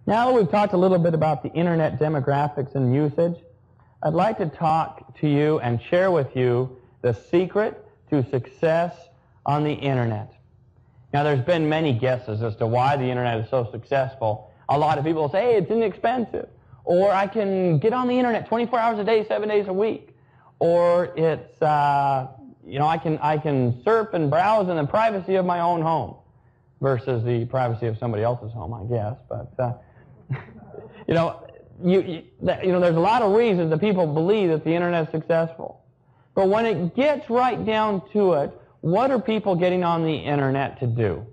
Now that we've talked a little bit about the internet demographics and usage, I'd like to talk to you and share with you the secret to success on the internet. Now, there's been many guesses as to why the internet is so successful. A lot of people say, hey, it's inexpensive, or I can get on the internet 24 hours a day, 7 days a week, or it's, I can surf and browse in the privacy of my own home versus the privacy of somebody else's home, I guess. But there's a lot of reasons that people believe that the internet is successful. But when it gets right down to it, what are people getting on the internet to do?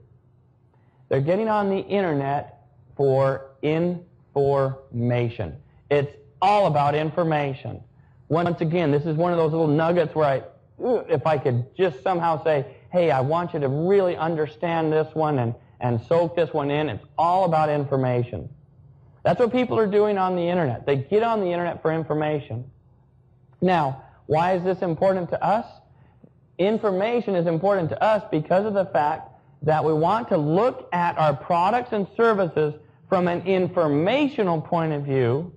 They're getting on the internet for information. It's all about information. Once again, this is one of those little nuggets where if I could just somehow say, hey, I want you to really understand this one and soak this one in, it's all about information. That's what people are doing on the internet. They get on the internet for information. Now, why is this important to us? Information is important to us because of the fact that we want to look at our products and services from an informational point of view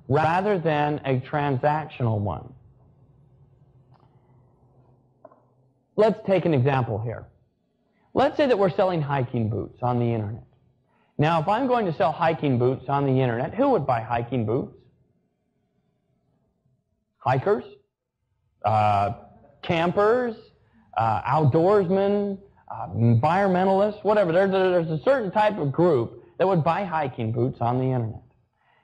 rather than a transactional one. Let's take an example here. Let's say that we're selling hiking boots on the internet. Now, if I'm going to sell hiking boots on the internet, who would buy hiking boots? Hikers, campers, outdoorsmen, environmentalists, whatever. There's a certain type of group that would buy hiking boots on the internet.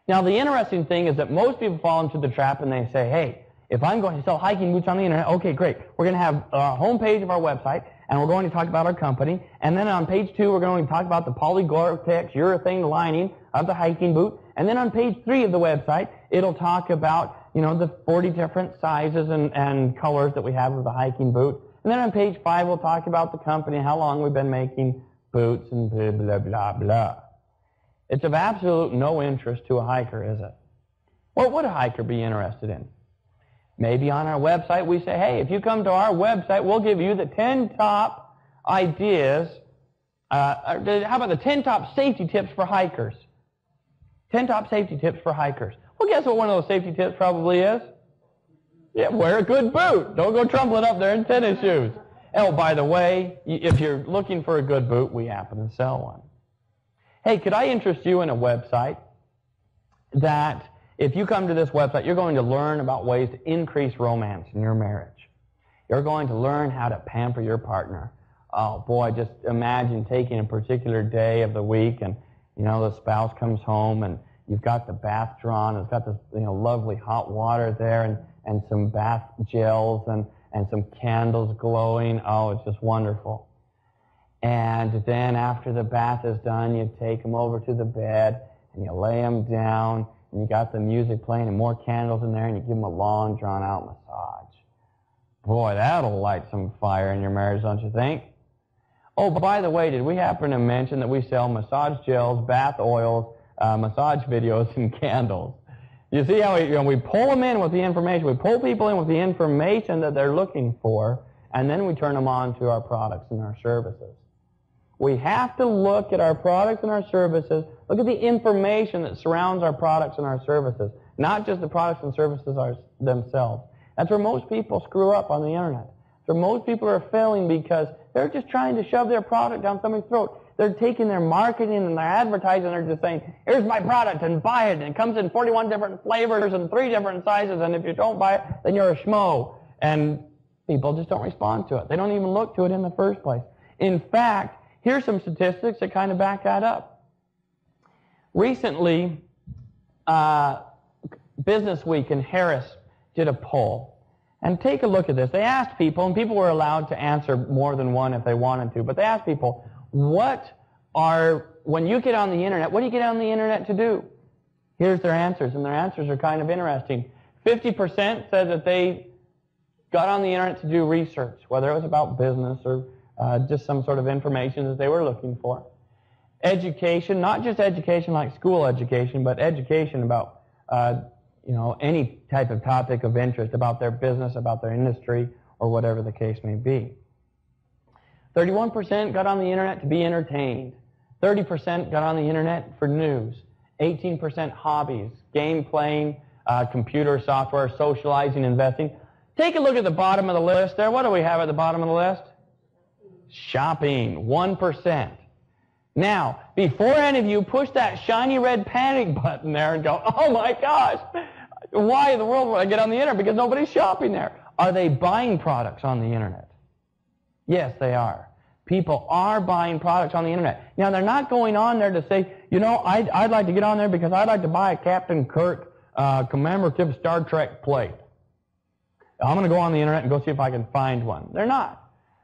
Now, the interesting thing is that most people fall into the trap and they say, hey, if I'm going to sell hiking boots on the internet, okay, great. We're going to have a homepage of our website, and we're going to talk about our company. And then on page 2, we're going to talk about the poly-Gore-Tex urethane lining of the hiking boot. And then on page 3 of the website, it'll talk about, the 40 different sizes and colors that we have of the hiking boot. And then on page 5, we'll talk about the company, how long we've been making boots, and blah, blah, blah, blah. It's of absolute no interest to a hiker, is it? What would a hiker be interested in? Maybe on our website we say, hey, if you come to our website, we'll give you the 10 top ideas. How about the 10 top safety tips for hikers? 10 top safety tips for hikers. Well, guess what one of those safety tips probably is? Yeah, wear a good boot. Don't go trumpling up there in tennis shoes. Oh, by the way, if you're looking for a good boot, we happen to sell one. Hey, could I interest you in a website that if you come to this website, you're going to learn about ways to increase romance in your marriage. You're going to learn how to pamper your partner. Oh, boy, just imagine taking a particular day of the week and, the spouse comes home and you've got the bath drawn. It's got this, lovely hot water there and some bath gels and some candles glowing. Oh, it's just wonderful. And then after the bath is done, you take them over to the bed and you lay them down. And you got the music playing and more candles in there, and you give them a long, drawn-out massage. Boy, that'll light some fire in your marriage, don't you think? Oh, by the way, did we happen to mention that we sell massage gels, bath oils, massage videos, and candles? You see how we pull them in with the information. We pull people in with the information that they're looking for, and then we turn them on to our products and our services. We have to look at our products and our services, look at the information that surrounds our products and our services, not just the products and services themselves. That's where most people screw up on the internet. That's where most people are failing because they're just trying to shove their product down somebody's throat. They're taking their marketing and their advertising and they're just saying, here's my product and buy it. And it comes in 41 different flavors and 3 different sizes, and if you don't buy it, then you're a schmo. And people just don't respond to it. They don't even look to it in the first place. In fact, here's some statistics that kind of back that up. Recently, Business Week and Harris did a poll. And take a look at this. They asked people, and people were allowed to answer more than one if they wanted to, but they asked people, when you get on the internet, what do you get on the internet to do? Here's their answers, and their answers are kind of interesting. 50% said that they got on the internet to do research, whether it was about business or just some sort of information that they were looking for. Education, not just education like school education, but education about any type of topic of interest about their business, about their industry, or whatever the case may be. 31% got on the internet to be entertained. 30% got on the internet for news. 18% hobbies, game playing, computer software, socializing, investing. Take a look at the bottom of the list there. What do we have at the bottom of the list? Shopping, 1%. Now, before any of you push that shiny red panic button there and go, oh my gosh, why in the world would I get on the internet? Because nobody's shopping there. Are they buying products on the internet? Yes, they are. People are buying products on the internet. Now, they're not going on there to say, you know, I'd like to get on there because I'd like to buy a Captain Kirk commemorative Star Trek plate. I'm going to go on the internet and go see if I can find one. They're not.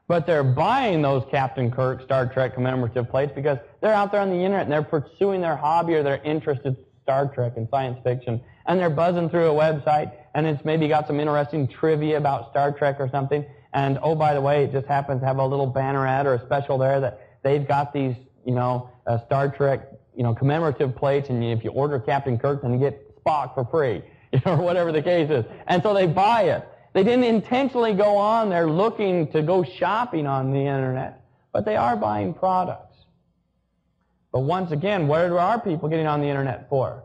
But they're buying those Captain Kirk Star Trek commemorative plates because they're out there on the internet and they're pursuing their hobby or their interest in Star Trek and science fiction. And they're buzzing through a website and it's maybe got some interesting trivia about Star Trek or something. And, oh, by the way, it just happens to have a little banner ad or a special there that they've got these, you know, Star Trek, you know, commemorative plates. And if you order Captain Kirk, then you get Spock for free, you know, or whatever the case is. And so they buy it. They didn't intentionally go on there looking to go shopping on the internet, but they are buying products. But once again, what are people getting on the internet for?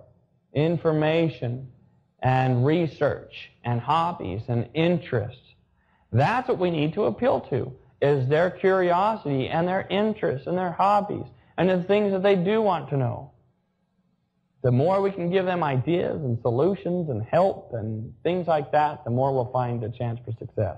Information and research and hobbies and interests. That's what we need to appeal to, is their curiosity and their interests and their hobbies and the things that they do want to know. The more we can give them ideas and solutions and help and things like that, the more we'll find a chance for success.